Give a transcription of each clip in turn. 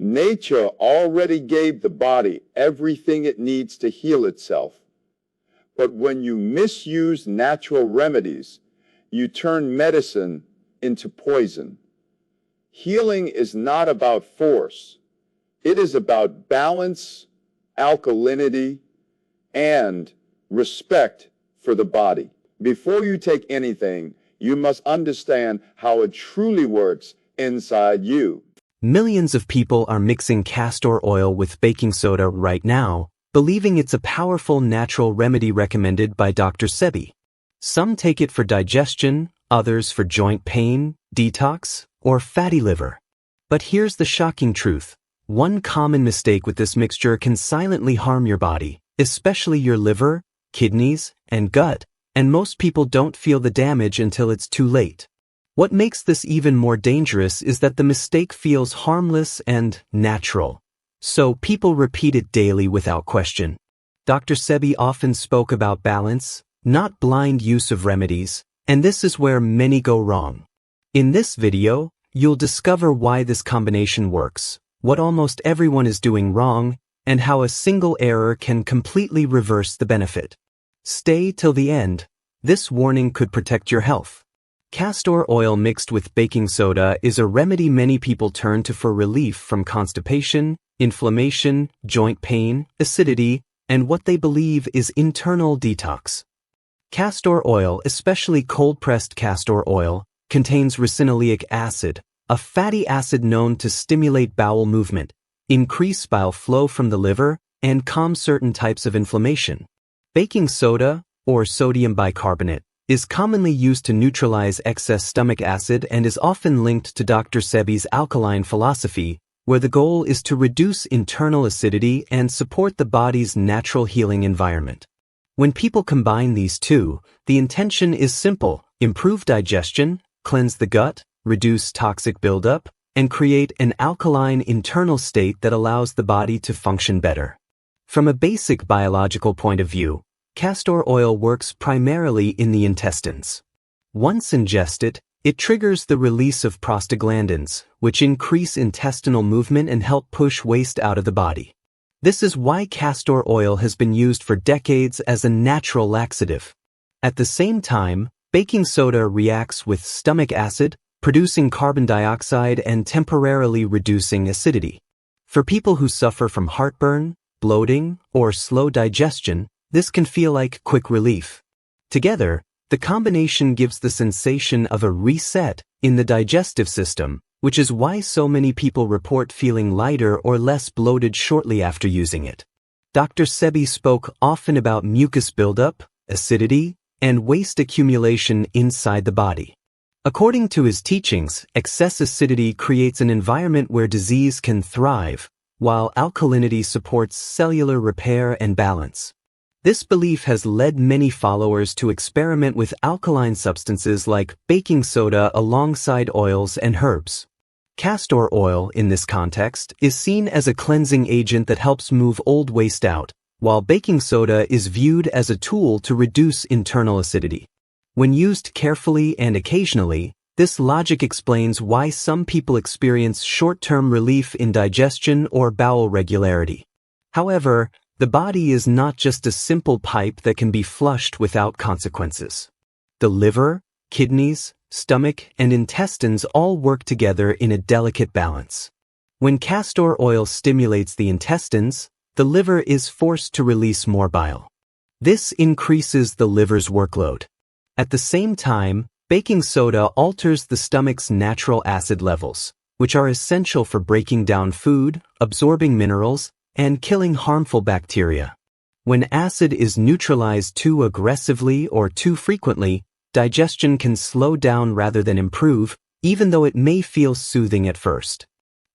Nature already gave the body everything it needs to heal itself. But when you misuse natural remedies, you turn medicine into poison. Healing is not about force. It is about balance, alkalinity, and respect for the body. Before you take anything, you must understand how it truly works inside you. Millions of people are mixing castor oil with baking soda right now, believing it's a powerful natural remedy recommended by Dr. Sebi. Some take it for digestion, others for joint pain, detox, or fatty liver. But here's the shocking truth. One common mistake with this mixture can silently harm your body, especially your liver, kidneys, and gut, and most people don't feel the damage until it's too late. What makes this even more dangerous is that the mistake feels harmless and natural, so people repeat it daily without question. Dr. Sebi often spoke about balance, not blind use of remedies, and this is where many go wrong. In this video, you'll discover why this combination works, what almost everyone is doing wrong, and how a single error can completely reverse the benefit. Stay till the end. This warning could protect your health. Castor oil mixed with baking soda is a remedy many people turn to for relief from constipation, inflammation, joint pain, acidity, and what they believe is internal detox. Castor oil, especially cold-pressed castor oil, contains ricinoleic acid, a fatty acid known to stimulate bowel movement, increase bile flow from the liver, and calm certain types of inflammation. Baking soda, or sodium bicarbonate, is commonly used to neutralize excess stomach acid and is often linked to Dr. Sebi's alkaline philosophy, where the goal is to reduce internal acidity and support the body's natural healing environment. When people combine these two, the intention is simple: improve digestion, cleanse the gut, reduce toxic buildup, and create an alkaline internal state that allows the body to function better. From a basic biological point of view, castor oil works primarily in the intestines. Once ingested, it triggers the release of prostaglandins, which increase intestinal movement and help push waste out of the body. This is why castor oil has been used for decades as a natural laxative. At the same time, baking soda reacts with stomach acid, producing carbon dioxide and temporarily reducing acidity. For people who suffer from heartburn, bloating, or slow digestion, this can feel like quick relief. Together, the combination gives the sensation of a reset in the digestive system, which is why so many people report feeling lighter or less bloated shortly after using it. Dr. Sebi spoke often about mucus buildup, acidity, and waste accumulation inside the body. According to his teachings, excess acidity creates an environment where disease can thrive, while alkalinity supports cellular repair and balance. This belief has led many followers to experiment with alkaline substances like baking soda alongside oils and herbs. Castor oil, in this context, is seen as a cleansing agent that helps move old waste out, while baking soda is viewed as a tool to reduce internal acidity. When used carefully and occasionally, this logic explains why some people experience short-term relief in digestion or bowel regularity. However, the body is not just a simple pipe that can be flushed without consequences. The liver, kidneys, stomach, and intestines all work together in a delicate balance. When castor oil stimulates the intestines, the liver is forced to release more bile. This increases the liver's workload. At the same time, baking soda alters the stomach's natural acid levels, which are essential for breaking down food, absorbing minerals, and killing harmful bacteria. When acid is neutralized too aggressively or too frequently, digestion can slow down rather than improve, even though it may feel soothing at first.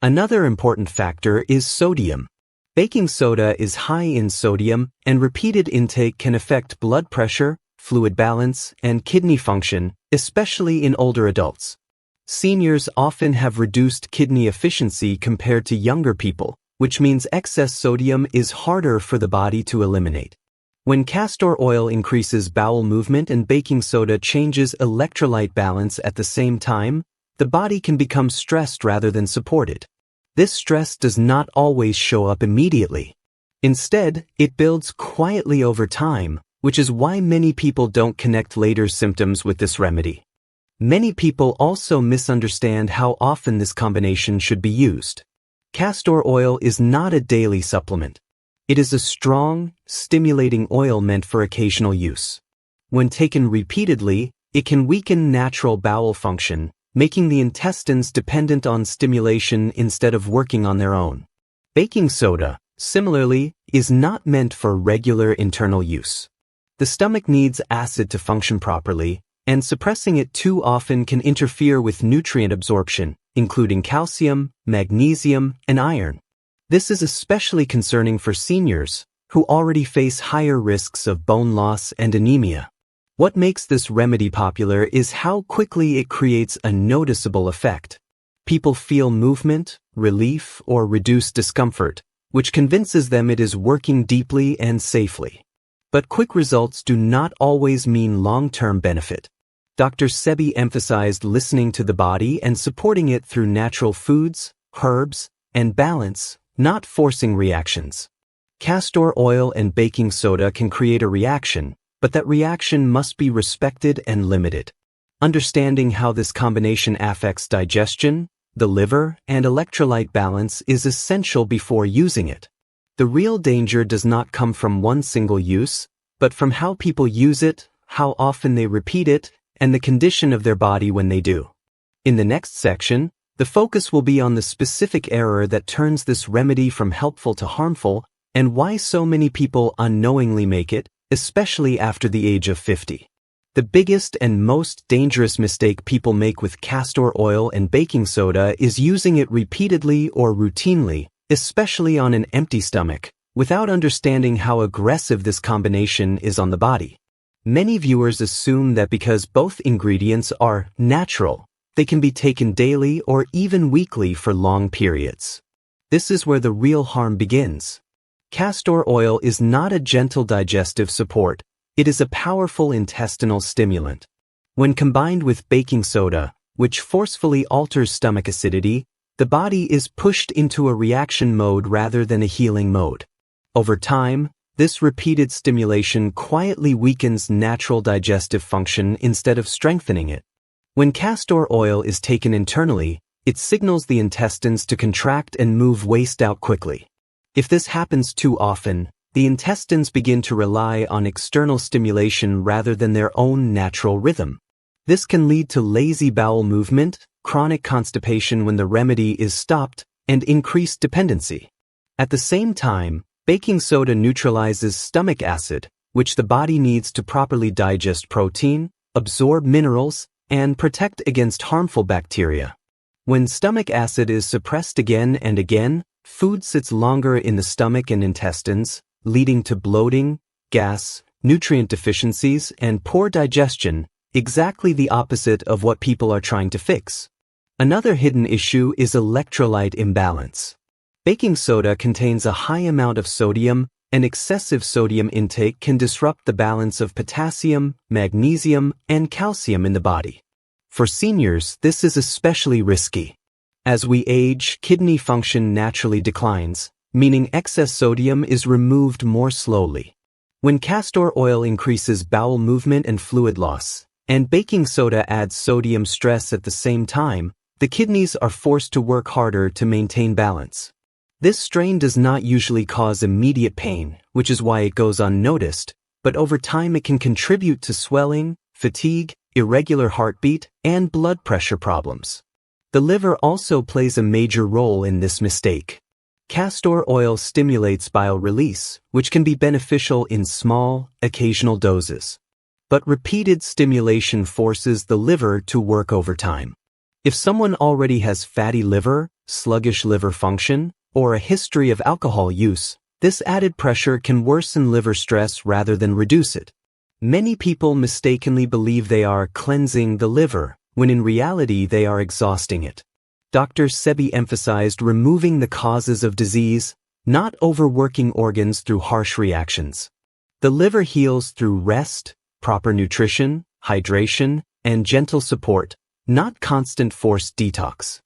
Another important factor is sodium. Baking soda is high in sodium, and repeated intake can affect blood pressure, fluid balance, and kidney function, especially in older adults. Seniors often have reduced kidney efficiency compared to younger people, which means excess sodium is harder for the body to eliminate. When castor oil increases bowel movement and baking soda changes electrolyte balance at the same time, the body can become stressed rather than supported. This stress does not always show up immediately. Instead, it builds quietly over time, which is why many people don't connect later symptoms with this remedy. Many people also misunderstand how often this combination should be used. Castor oil is not a daily supplement. It is a strong, stimulating oil meant for occasional use. When taken repeatedly, it can weaken natural bowel function, making the intestines dependent on stimulation instead of working on their own. Baking soda, similarly, is not meant for regular internal use. The stomach needs acid to function properly, and suppressing it too often can interfere with nutrient absorption, including calcium, magnesium, and iron. This is especially concerning for seniors, who already face higher risks of bone loss and anemia. What makes this remedy popular is how quickly it creates a noticeable effect. People feel movement, relief, or reduced discomfort, which convinces them it is working deeply and safely. But quick results do not always mean long-term benefit. Dr. Sebi emphasized listening to the body and supporting it through natural foods, herbs, and balance, not forcing reactions. Castor oil and baking soda can create a reaction, but that reaction must be respected and limited. Understanding how this combination affects digestion, the liver, and electrolyte balance is essential before using it. The real danger does not come from one single use, but from how people use it, how often they repeat it, and the condition of their body when they do. In the next section, the focus will be on the specific error that turns this remedy from helpful to harmful, and why so many people unknowingly make it, especially after the age of 50. The biggest and most dangerous mistake people make with castor oil and baking soda is using it repeatedly or routinely, especially on an empty stomach, without understanding how aggressive this combination is on the body. Many viewers assume that because both ingredients are natural, they can be taken daily or even weekly for long periods. This is where the real harm begins. Castor oil is not a gentle digestive support, it is a powerful intestinal stimulant. When combined with baking soda, which forcefully alters stomach acidity, the body is pushed into a reaction mode rather than a healing mode. Over time, this repeated stimulation quietly weakens natural digestive function instead of strengthening it. When castor oil is taken internally, it signals the intestines to contract and move waste out quickly. If this happens too often, the intestines begin to rely on external stimulation rather than their own natural rhythm. This can lead to lazy bowel movement, chronic constipation when the remedy is stopped, and increased dependency. At the same time, baking soda neutralizes stomach acid, which the body needs to properly digest protein, absorb minerals, and protect against harmful bacteria. When stomach acid is suppressed again and again, food sits longer in the stomach and intestines, leading to bloating, gas, nutrient deficiencies, and poor digestion, exactly the opposite of what people are trying to fix. Another hidden issue is electrolyte imbalance. Baking soda contains a high amount of sodium, and excessive sodium intake can disrupt the balance of potassium, magnesium, and calcium in the body. For seniors, this is especially risky. As we age, kidney function naturally declines, meaning excess sodium is removed more slowly. When castor oil increases bowel movement and fluid loss, and baking soda adds sodium stress at the same time, the kidneys are forced to work harder to maintain balance. This strain does not usually cause immediate pain, which is why it goes unnoticed, but over time it can contribute to swelling, fatigue, irregular heartbeat, and blood pressure problems. The liver also plays a major role in this mistake. Castor oil stimulates bile release, which can be beneficial in small, occasional doses. But repeated stimulation forces the liver to work overtime. If someone already has fatty liver, sluggish liver function, or a history of alcohol use, this added pressure can worsen liver stress rather than reduce it. Many people mistakenly believe they are cleansing the liver, when in reality they are exhausting it. Dr. Sebi emphasized removing the causes of disease, not overworking organs through harsh reactions. The liver heals through rest, proper nutrition, hydration, and gentle support, not constant forced detox.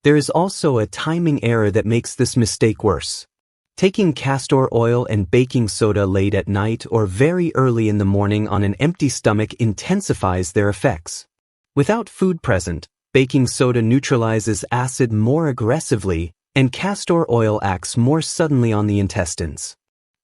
There is also a timing error that makes this mistake worse. Taking castor oil and baking soda late at night or very early in the morning on an empty stomach intensifies their effects. Without food present, baking soda neutralizes acid more aggressively, and castor oil acts more suddenly on the intestines.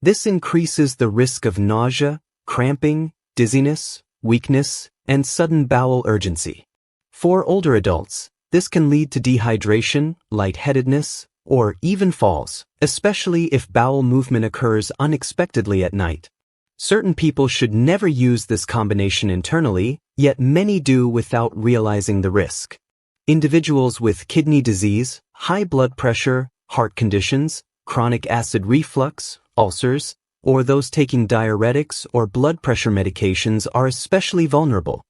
This increases the risk of nausea, cramping, dizziness, weakness, and sudden bowel urgency. For older adults, this can lead to dehydration, lightheadedness, or even falls, especially if bowel movement occurs unexpectedly at night. Certain people should never use this combination internally, yet many do without realizing the risk. Individuals with kidney disease, high blood pressure, heart conditions, chronic acid reflux, ulcers, or those taking diuretics or blood pressure medications are especially vulnerable.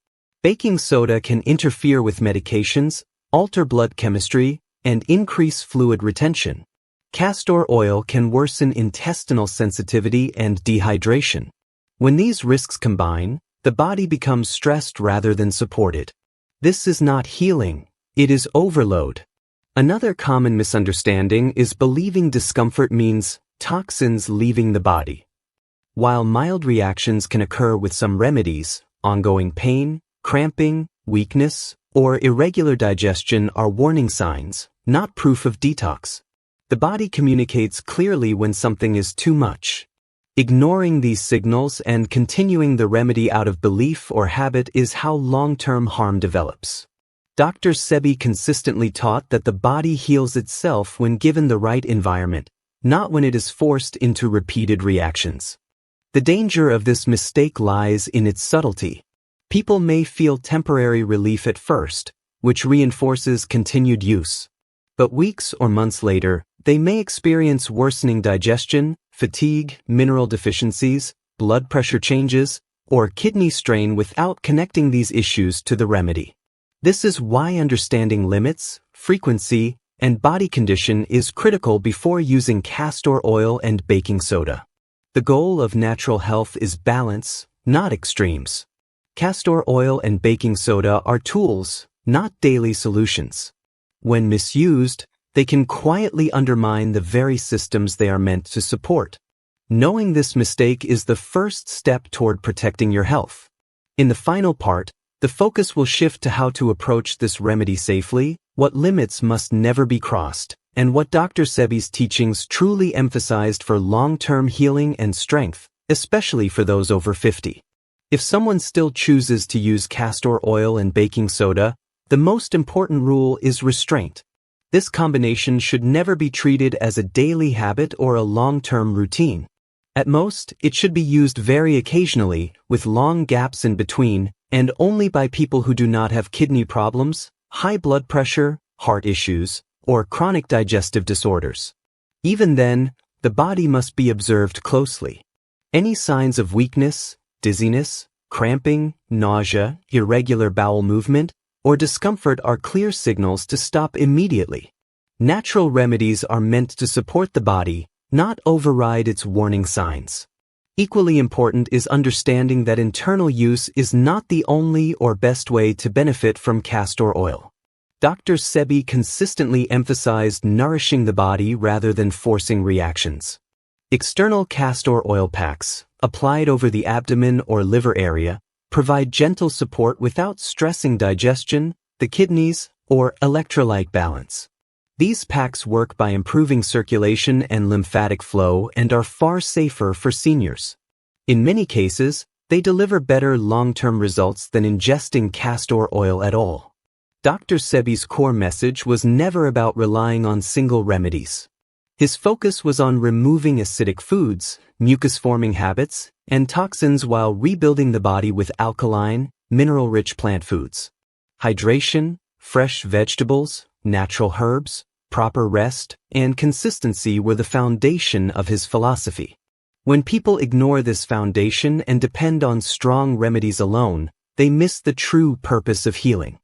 Baking soda can interfere with medications, alter blood chemistry, and increase fluid retention. Castor oil can worsen intestinal sensitivity and dehydration. When these risks combine, the body becomes stressed rather than supported. This is not healing, it is overload. Another common misunderstanding is believing discomfort means toxins leaving the body. While mild reactions can occur with some remedies, ongoing pain, cramping, weakness, or irregular digestion are warning signs, not proof of detox. The body communicates clearly when something is too much. Ignoring these signals and continuing the remedy out of belief or habit is how long-term harm develops. Dr. Sebi consistently taught that the body heals itself when given the right environment, not when it is forced into repeated reactions. The danger of this mistake lies in its subtlety. People may feel temporary relief at first, which reinforces continued use. But weeks or months later, they may experience worsening digestion, fatigue, mineral deficiencies, blood pressure changes, or kidney strain without connecting these issues to the remedy. This is why understanding limits, frequency, and body condition is critical before using castor oil and baking soda. The goal of natural health is balance, not extremes. Castor oil and baking soda are tools, not daily solutions. When misused, they can quietly undermine the very systems they are meant to support. Knowing this mistake is the first step toward protecting your health. In the final part, the focus will shift to how to approach this remedy safely, what limits must never be crossed, and what Dr. Sebi's teachings truly emphasized for long-term healing and strength, especially for those over 50. If someone still chooses to use castor oil and baking soda, the most important rule is restraint. This combination should never be treated as a daily habit or a long-term routine. At most, it should be used very occasionally, with long gaps in between, and only by people who do not have kidney problems, high blood pressure, heart issues, or chronic digestive disorders. Even then, the body must be observed closely. Any signs of weakness, dizziness, cramping, nausea, irregular bowel movement, or discomfort are clear signals to stop immediately. Natural remedies are meant to support the body, not override its warning signs. Equally important is understanding that internal use is not the only or best way to benefit from castor oil. Dr. Sebi consistently emphasized nourishing the body rather than forcing reactions. External castor oil packs, applied over the abdomen or liver area, provide gentle support without stressing digestion, the kidneys, or electrolyte balance. These packs work by improving circulation and lymphatic flow and are far safer for seniors. In many cases, they deliver better long-term results than ingesting castor oil at all. Dr. Sebi's core message was never about relying on single remedies. His focus was on removing acidic foods, mucus-forming habits, and toxins while rebuilding the body with alkaline, mineral-rich plant foods. Hydration, fresh vegetables, natural herbs, proper rest, and consistency were the foundation of his philosophy. When people ignore this foundation and depend on strong remedies alone, they miss the true purpose of healing.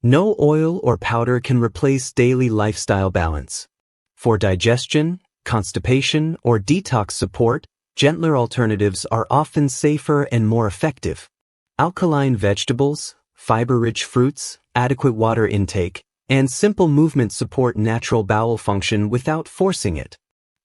No oil or powder can replace daily lifestyle balance. For digestion, constipation, or detox support, gentler alternatives are often safer and more effective. Alkaline vegetables, fiber-rich fruits, adequate water intake, and simple movements support natural bowel function without forcing it.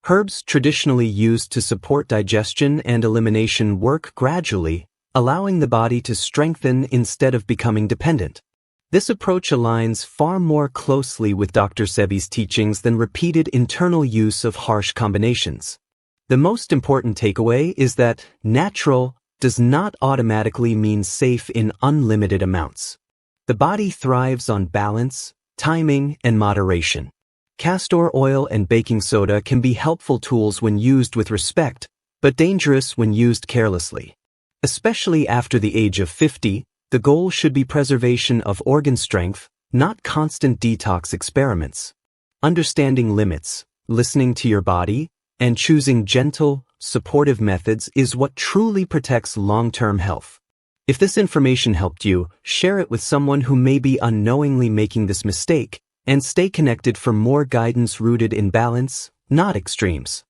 Herbs traditionally used to support digestion and elimination work gradually, allowing the body to strengthen instead of becoming dependent. This approach aligns far more closely with Dr. Sebi's teachings than repeated internal use of harsh combinations. The most important takeaway is that natural does not automatically mean safe in unlimited amounts. The body thrives on balance, timing, and moderation. Castor oil and baking soda can be helpful tools when used with respect, but dangerous when used carelessly. Especially after the age of 50, the goal should be preservation of organ strength, not constant detox experiments. Understanding limits, listening to your body, and choosing gentle, supportive methods is what truly protects long-term health. If this information helped you, share it with someone who may be unknowingly making this mistake, and stay connected for more guidance rooted in balance, not extremes.